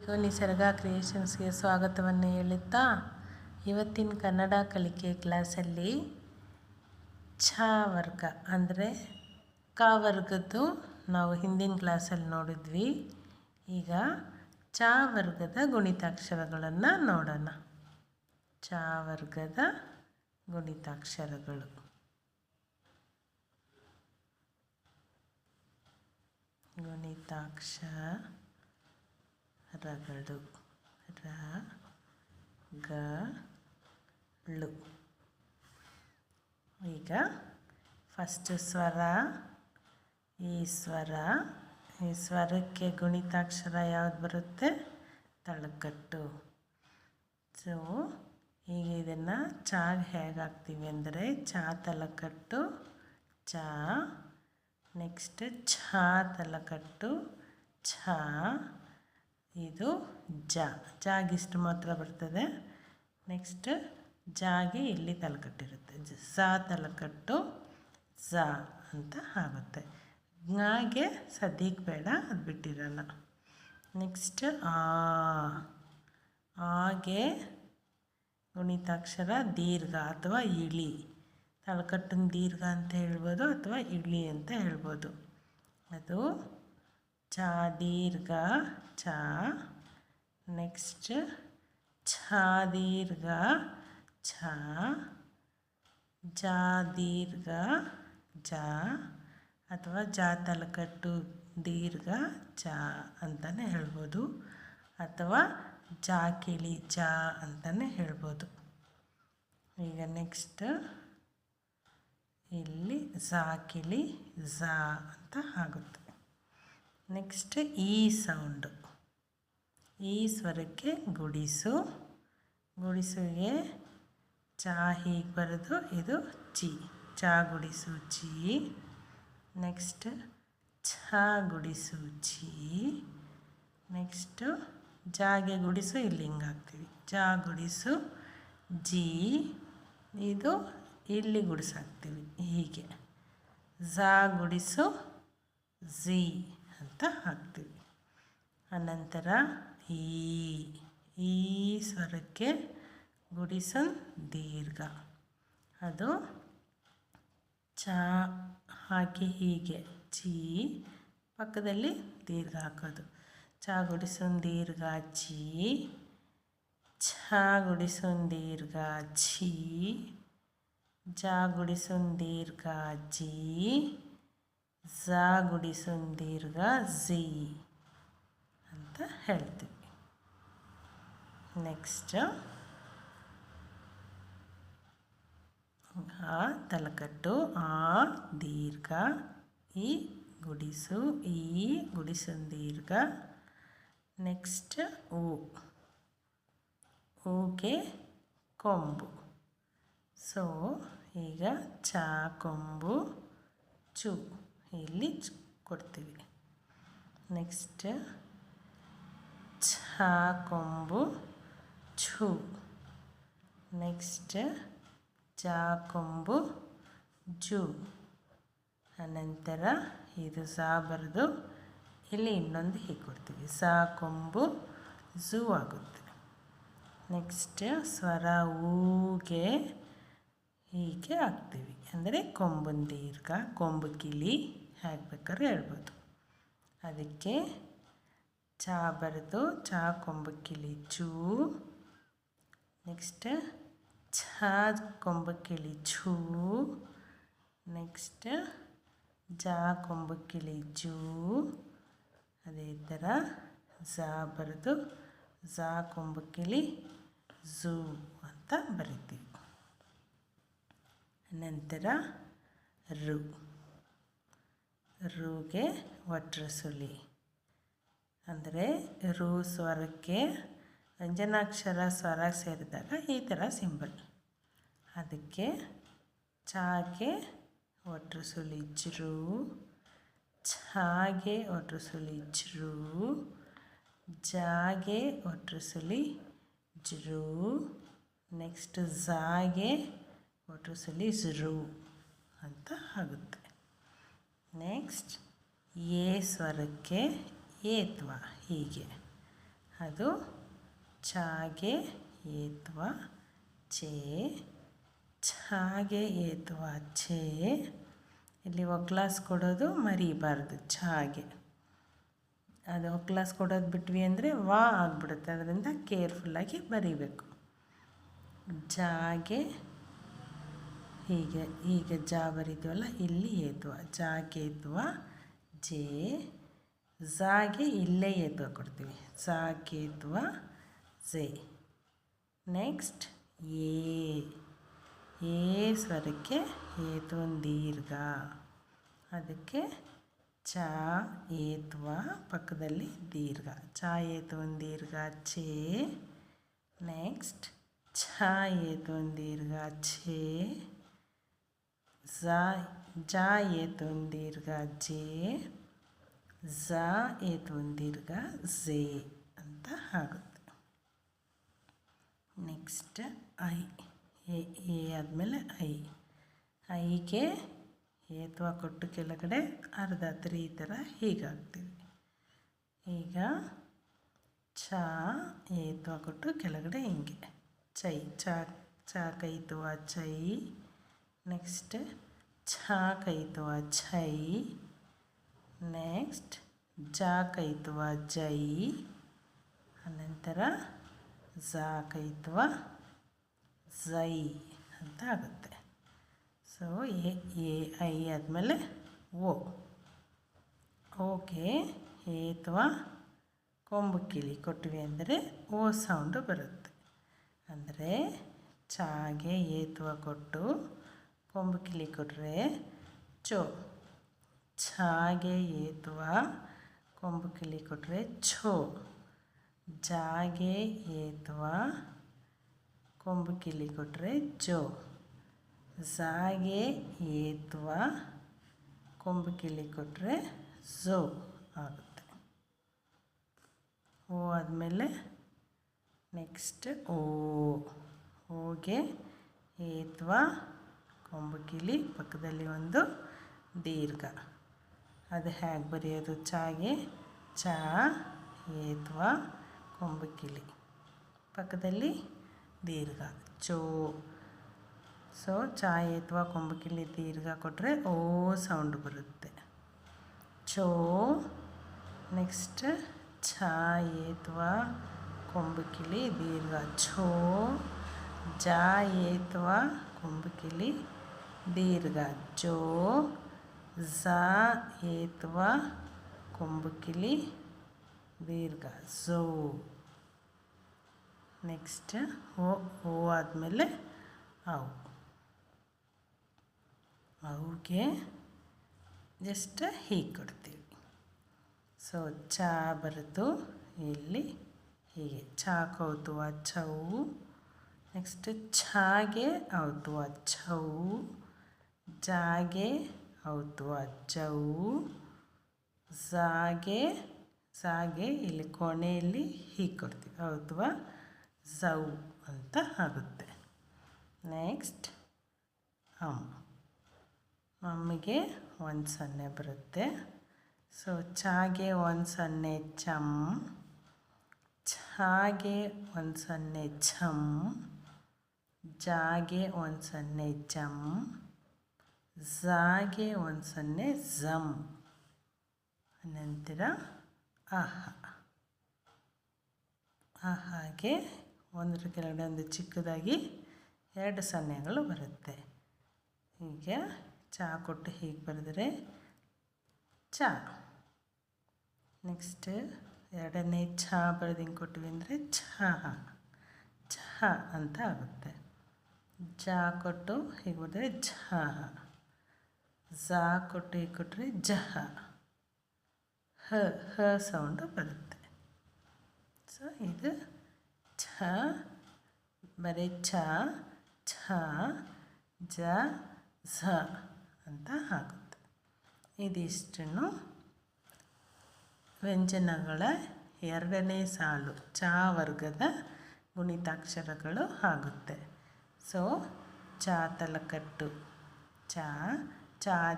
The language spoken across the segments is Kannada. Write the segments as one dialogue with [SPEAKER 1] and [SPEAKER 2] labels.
[SPEAKER 1] ಎಲ್ಲರಿಗೂ ನಿಸರ್ಗ ಕ್ರಿಯೇಷನ್ಸ್ಗೆ ಸ್ವಾಗತವನ್ನು ಹೇಳುತ್ತಾ ಇವತ್ತಿನ ಕನ್ನಡ ಕಲಿಕೆ ಕ್ಲಾಸಲ್ಲಿ ಛ ವರ್ಗ ಅಂದರೆ ಕ ವರ್ಗದ್ದು ನಾವು ಹಿಂದಿನ ಕ್ಲಾಸಲ್ಲಿ ನೋಡಿದ್ವಿ. ಈಗ ಚ ವರ್ಗದ ಗುಣಿತಾಕ್ಷರಗಳನ್ನು ನೋಡೋಣ. ಚ ವರ್ಗದ ಗುಣಿತಾಕ್ಷರಗಳು ರಗಳು ರ ಗ ಳು. ಈಗ ಫಸ್ಟ್ ಸ್ವರ, ಈ ಸ್ವರಕ್ಕೆ ಗುಣಿತಾಕ್ಷರ ಯಾವ್ದು ಬರುತ್ತೆ? ತಳಕಟ್ಟು. ಸೊ ಈಗ ಇದನ್ನು ಚಾಗೆ ಹೇಗೆ ಹಾಕ್ತೀವಿ ಅಂದರೆ ಚ ತಲಕಟ್ಟು ಚ, ನೆಕ್ಸ್ಟ್ ಛ ತಲಕಟ್ಟು ಛ, ಇದು ಜಾಗಿಷ್ಟು ಮಾತ್ರ ಬರ್ತದೆ. ನೆಕ್ಸ್ಟ್ ಜಾಗೆ ಇಲ್ಲಿ ತಲಕಟ್ಟಿರುತ್ತೆ, ಝ ತಲಕಟ್ಟು ಝ ಅಂತ ಆಗುತ್ತೆ. ಜ್ಞಾಗೆ ಸದ್ಯಕ್ಕೆ ಬೇಡ, ಅದು ಬಿಟ್ಟಿರೋಣ. ನೆಕ್ಸ್ಟ್ ಆಗೆ ಗುಣಿತಾಕ್ಷರ ದೀರ್ಘ ಅಥವಾ ಇಳಿ. ತಲಕಟ್ಟಿನ ದೀರ್ಘ ಅಂತ ಹೇಳ್ಬೋದು ಅಥವಾ ಇಳಿ ಅಂತ ಹೇಳ್ಬೋದು. ಅದು ಚ ದೀರ್ಘ ಚ, ನೆಕ್ಸ್ಟ್ ಛ ದೀರ್ಘ ಛ, ಜ ದೀರ್ಘ ಜ ಅಥವಾ ಜ ತಲಕಟ್ಟು ದೀರ್ಘ ಜ ಅಂತಲೇ ಹೇಳ್ಬೋದು, ಅಥವಾ ಜ ಕಿಳಿ ಜ ಅಂತಲೇ ಹೇಳ್ಬೋದು. ಈಗ ನೆಕ್ಸ್ಟ್ ಇಲ್ಲಿ ಝ ಕಿಳಿ ಝ ಅಂತ ಆಗುತ್ತೆ. ನೆಕ್ಸ್ಟ್ ಈ ಸೌಂಡು, ಈ ಸ್ವರಕ್ಕೆ ಗುಡಿಸು. ಗುಡಿಸುಗೆ ಚ ಹೀಗೆ ಬರೋದು, ಇದು ಚಿ, ಚ ಗುಡಿಸು ಚಿ. ನೆಕ್ಸ್ಟ್ ಛ ಗುಡಿಸು ಚಿ. ನೆಕ್ಸ್ಟು ಜಾಗೆ ಗುಡಿಸು, ಇಲ್ಲಿ ಹಿಂಗೆ ಹಾಕ್ತೀವಿ, ಜ ಗುಡಿಸು ಜಿ, ಇದು ಇಲ್ಲಿ ಗುಡಿಸಾಕ್ತೀವಿ ಹೀಗೆ. ಝ ಗುಡಿಸು ಝಿ ಅಂತ ಹಾಕ್ತೀವಿ. ಅನಂತರ ಈ ಸ್ವರಕ್ಕೆ ಗುಡಿಸು ದೀರ್ಘ, ಅದು ಚ ಹಾಕಿ ಹೀಗೆ ಚಿ, ಪಕ್ಕದಲ್ಲಿ ದೀರ್ಘ ಹಾಕೋದು. ಚ ಗುಡಿಸು ದೀರ್ಘ ಚಿ, ಛ ಗುಡಿಸು ದೀರ್ಘ ಛಿ, ಜ ಗುಡಿಸು ದೀರ್ಘ ಜಿ, ಝ ಗುಡಿಸು ದೀರ್ಘ ಝಿ ಅಂತ ಹೇಳ್ತೀವಿ. ನೆಕ್ಸ್ಟ್ ಆ ತಲಕಟ್ಟು ಆ ದೀರ್ಘ, ಈ ಗುಡಿಸು ಈ ಗುಡಿಸು ದೀರ್ಘ. ನೆಕ್ಸ್ಟ್ ಊಗೆ ಕೊಂಬು. ಸೊ ಈಗ ಚ ಕೊಂಬು ಚು ಇಲ್ಲಿ ಕೊಡ್ತೀವಿ. ನೆಕ್ಸ್ಟ್ ಛ ಕೊಂಬು ಛು. ನೆಕ್ಸ್ಟ್ ಜ ಕೊಂಬು ಜು. ಅನಂತರ ಇದು ಝ ಬರೆದು ಇಲ್ಲಿ ಇನ್ನೊಂದು ಹೀಗೆ ಕೊಡ್ತೀವಿ, ಝ ಕೊಂಬು ಝೂ ಆಗುತ್ತೆ. ನೆಕ್ಸ್ಟ್ ಸ್ವರ ಊಗೆ ಹೀಗೆ ಹಾಕ್ತೀವಿ, ಅಂದರೆ ಕೊಂಬಿನ ದೀರ್ಘ, ಕೊಂಬು ಕಿಳಿ ಹೇಗೆ ಬೇಕಾದ್ರೂ ಹೇಳ್ಬೋದು. ಅದಕ್ಕೆ ಚ ಬರೆದು ಚ ಕೊಂಬು ಕಿಳಿ ಚೂ. ನೆಕ್ಸ್ಟ್ ಛ ಕೊಂಬು ಕಿಳಿ ಛೂ. ನೆಕ್ಸ್ಟ್ ಜ ಕೊಂಬು ಕಿಳಿ ಜೂ. ಅದೇ ಥರ ಝ ಬರೆದು ಝ ಕೊಂಬು ಕಿಳಿ ಝೂ ಅಂತ ಬರಿತೀವಿ. ನಂತರ ರುಗೆ ಒಟ್ರ ಸುಳಿ, ಅಂದರೆ ರು ಸ್ವರಕ್ಕೆ ವ್ಯಂಜನಾಕ್ಷರ ಸ್ವರ ಸೇರಿದಾಗ ಈ ಥರ ಸಿಂಬಲ್. ಅದಕ್ಕೆ ಚಾಗೆ ಒಟ್ರ ಸುಳಿ ಜ್ರು, ಛಾಗೆ ಒಟ್ರ ಸುಳಿ ಜ್ರು, ಜಾಗೆ ಒಟ್ರ ಸುಳಿ ಜ್ರು. ನೆಕ್ಸ್ಟ್ ಝಾಗೆ ಒಟ್ರ ಸುಳಿ ಝರು ಅಂತ ಆಗುತ್ತೆ. ನೆಕ್ಸ್ಟ್ ಎ ಸ್ವರಕ್ಕೆ ಏತ್ವ ಹೀಗೆ, ಅದು ಚಾಗೆ ಏತ್ವ ಚೇ, ಛಾಗೆ ಏತ್ವ ಛೇ. ಇಲ್ಲಿ ಒಕ್ಲಾಸ್ ಕೊಡೋದು ಮರಿಬಾರ್ದು ಛಾಗೆ. ಅದು ಒಕ್ಲಾಸ್ ಕೊಡೋದು ಬಿಟ್ವಿ ಅಂದರೆ ವಾ ಆಗಿಬಿಡುತ್ತೆ, ಅದರಿಂದ ಕೇರ್ಫುಲ್ಲಾಗಿ ಬರೀಬೇಕು. ಜಾಗೆ ಹೀಗೆ ಜಾ ಬರೀತೀವಲ್ಲ, ಇಲ್ಲಿ ಏತ್ವ ಜಾಗೇತ್ವ ಜೇ. ಝಾಗೆ ಇಲ್ಲೇ ಏತ್ವ ಕೊಡ್ತೀವಿ, ಝಾಗೇತ್ವ ಝೇ. ನೆಕ್ಸ್ಟ್ ಏ ಸ್ವರಕ್ಕೆ ಏತು ದೀರ್ಘ, ಅದಕ್ಕೆ ಚ ಏತ್ವ ಪಕ್ಕದಲ್ಲಿ ದೀರ್ಘ, ಚ ಏತು ದೀರ್ಘ ಛೇ. ನೆಕ್ಸ್ಟ್ ಛ ಏತು ದೀರ್ಘ ಛೇ. ಜ ಏತು ದೀರ್ಘ ಜೇ. ಝ ಏತು ದೀರ್ಘ ಝೇ ಅಂತ ಆಗುತ್ತೆ. ನೆಕ್ಸ್ಟ್ ಎ ಆದಮೇಲೆ ಐಗೆ ಏತ್ವ ಕೊಟ್ಟು ಕೆಳಗಡೆ ಅರ್ಧ ಈ ಥರ ಹೀಗಾಗ್ತೀವಿ. ಈಗ ಛ ಏತ್ವ ಕೊಟ್ಟು ಕೆಳಗಡೆ ಹಿಂಗೆ ಚೈ, ಚ ಕೈತ್ವ ಚೈ. ನೆಕ್ಸ್ಟ್ ಛ ಕೈತ್ವ ಛೈ. ನೆಕ್ಸ್ಟ್ ಜ ಕೈತ್ವ ಜೈ. ಅನಂತರ ಝ ಕೈತ್ವ ಝೈ ಅಂತ ಆಗುತ್ತೆ. ಸೊ ಐ ಆದಮೇಲೆ ಓಕೆ ಏತ್ವ ಕೊಂಬು ಕಿಳಿ ಕೊಟ್ವಿ ಅಂದರೆ ಓ ಸೌಂಡು ಬರುತ್ತೆ. ಅಂದರೆ ಚಾಗೆ ಏತ್ವ ಕೊಟ್ಟು ಕೊಂಬು ಕಿಳಿ ಕೊಟ್ಟರೆ ಚೋ. ಛಾಗೆ ಏತ್ವ ಕೊಂಬು ಕಿಳಿ ಕೊಟ್ಟರೆ ಛೋ. ಜಾಗೆ ಏತ್ವ ಕೊಂಬು ಕಿಳಿ ಕೊಟ್ಟರೆ ಜೋ. ಝಾಗೆ ಏತ್ವ ಕೊಂಬು ಕಿಳಿ ಕೊಟ್ಟರೆ ಝೋ ಆಗುತ್ತೆ. ಓ ಆದಮೇಲೆ ನೆಕ್ಸ್ಟ್ ಓಗೆ ಏತ್ವ ಕೊಂಬು ಕಿಳಿ ಪಕ್ಕದಲ್ಲಿ ಒಂದು ದೀರ್ಘ. ಅದು ಹೇಗೆ ಬರೆಯೋದು? ಚಾಗೆ ಚ ಏತ್ವ ಕೊಂಬು ಕಿಳಿ ಪಕ್ಕದಲ್ಲಿ ದೀರ್ಘ ಚೋ. ಸೊ ಚ ಏತ್ವ ಕೊಂಬು ಕಿಳಿ ದೀರ್ಘ ಕೊಟ್ಟರೆ ಓ ಸೌಂಡ್ ಬರುತ್ತೆ, ಚೋ. ನೆಕ್ಸ್ಟ್ ಛ ಏತ್ವ ಕೊಂಬು ಕಿಳಿ ದೀರ್ಘ ಛೋ. ಜ ಏತ್ವ ಕೊಂಬು ಕಿಳಿ ದೀರ್ಘ ಜೋ. ಝ ಏತ್ವ ಕೊಂಬು ಕಿಳಿ ದೀರ್ಘ ಝೋ. ನೆಕ್ಸ್ಟ್ ಓ ಆದಮೇಲೆ ಅವ್ಗೆ ಜಸ್ಟ್ ಹೀಗೆ ಕೊಡ್ತೀವಿ. ಸೊ ಚ ಬರೆದು ಇಲ್ಲಿ ಹೀಗೆ ಚ ಕೌತುವ ಛೌ. ನೆಕ್ಸ್ಟ್ ಛಾಗೆ ಔತುವ ಛೌ. ಜಾಗೆ ಔತುವ ಚೌ. ಝಾಗೆ ಇಲ್ಲಿ ಕೊನೆಯಲ್ಲಿ ಹೀಗೆ ಕೊಡ್ತೀವಿ, ಔತುವ ಝೌ ಅಂತ ಆಗುತ್ತೆ. ನೆಕ್ಸ್ಟ್ ಮಮ್ಮಿಗೆ ಒಂದು ಸೊನ್ನೆ ಬರುತ್ತೆ. ಸೊ ಚಾಗೆ ಒಂದು ಸೊನ್ನೆ ಚಮ್. ಛಾಗೆ ಒಂದು ಸೊನ್ನೆ ಛಮ್. ಜಾಗೆ ಒಂದು ಸೊನ್ನೆ ಜಮ್. ಝಾಗೆ ಒಂದು ಸೊನ್ನೆ ಝಮ್. ಅನಂತರ ಹಾಗೆ ಒಂದರ ಕೆಳಗಡೆ ಒಂದು ಚಿಕ್ಕದಾಗಿ 2 ಸೊನ್ನೆಗಳು ಬರುತ್ತೆ. ಹೀಗೆ ಚ ಕೊಟ್ಟು ಹೀಗೆ ಬರೆದರೆ ಚ. ನೆಕ್ಸ್ಟ್ ಎರಡನೇ ಛ ಬರೆದು ಹಿಂಗೆ ಕೊಟ್ವಿ ಅಂದರೆ ಛ ಅಂತ ಆಗುತ್ತೆ. ಜ ಕೊಟ್ಟು ಹೀಗೆ ಬರೆದರೆ ಝ. ಝ ಕೊಟ್ಟು ಹೀಗೆ ಕೊಟ್ಟರೆ ಜಹ. ಹ ಸೌಂಡು ಬರುತ್ತೆ. ಸೊ ಇದು ಛ ಬರೀ ಛ ಜ ಝ ಅಂತ ಆಗುತ್ತೆ. ಇದಿಷ್ಟನ್ನು ವ್ಯಂಜನಗಳ 2ನೇ ಸಾಲು ಚ ವರ್ಗದ ಗುಣಿತಾಕ್ಷರಗಳು ಆಗುತ್ತೆ. ಸೊ ಚ ತಲಕಟ್ಟು ಚ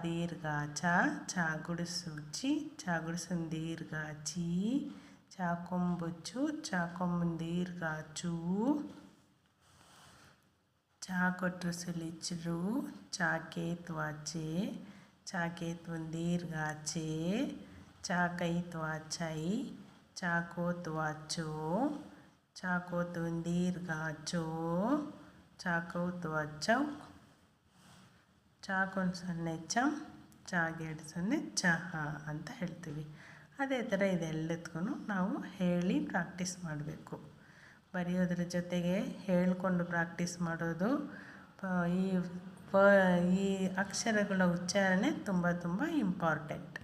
[SPEAKER 1] ದೀರ್ಘ ಚ ಗುಡಿಸು ಚಿ, ಚ ಗುಡಿಸು ದೀರ್ಘ ಚಿ, ಚ ಚಾಕೊಂಬುಚ್ಚು ಚಾಕೊಂಬನ್ ದೀರ್ಘ ಚೂ, ಚಾಕೊಟ್ರು ಸುಲಿಚ್ರು ಚಾಕೇತ್ವಾಚೆ, ಚಾಕೇತ್ವನ್ ದೀರ್ಘ ಚೇ, ಚಾಕೈತ್ವಾಚೈ, ಚಾಕೋತ್ವಾಚೋ, ಚಾಕೋತ್ವನ್ ದೀರ್ಘ ಚೋ, ಚಾಕೌತ್ವಾಚೌ, ಚಾಕೊಂಡ್ ಸೊನ್ನೆ ಚಮ್, ಚಾಗೆರಡು ಸೊನ್ನೆ ಚಹ ಅಂತ ಹೇಳ್ತೀವಿ. ಅದೇ ಥರ ಇದೆಲ್ಲದಕ್ಕೂ ನಾವು ಹೇಳಿ ಪ್ರಾಕ್ಟೀಸ್ ಮಾಡಬೇಕು. ಬರೆಯೋದ್ರ ಜೊತೆಗೆ ಹೇಳಿಕೊಂಡು ಪ್ರಾಕ್ಟೀಸ್ ಮಾಡೋದು, ಈ ಅಕ್ಷರಗಳ ಉಚ್ಚಾರಣೆ ತುಂಬ ತುಂಬ ಇಂಪಾರ್ಟೆಂಟ್.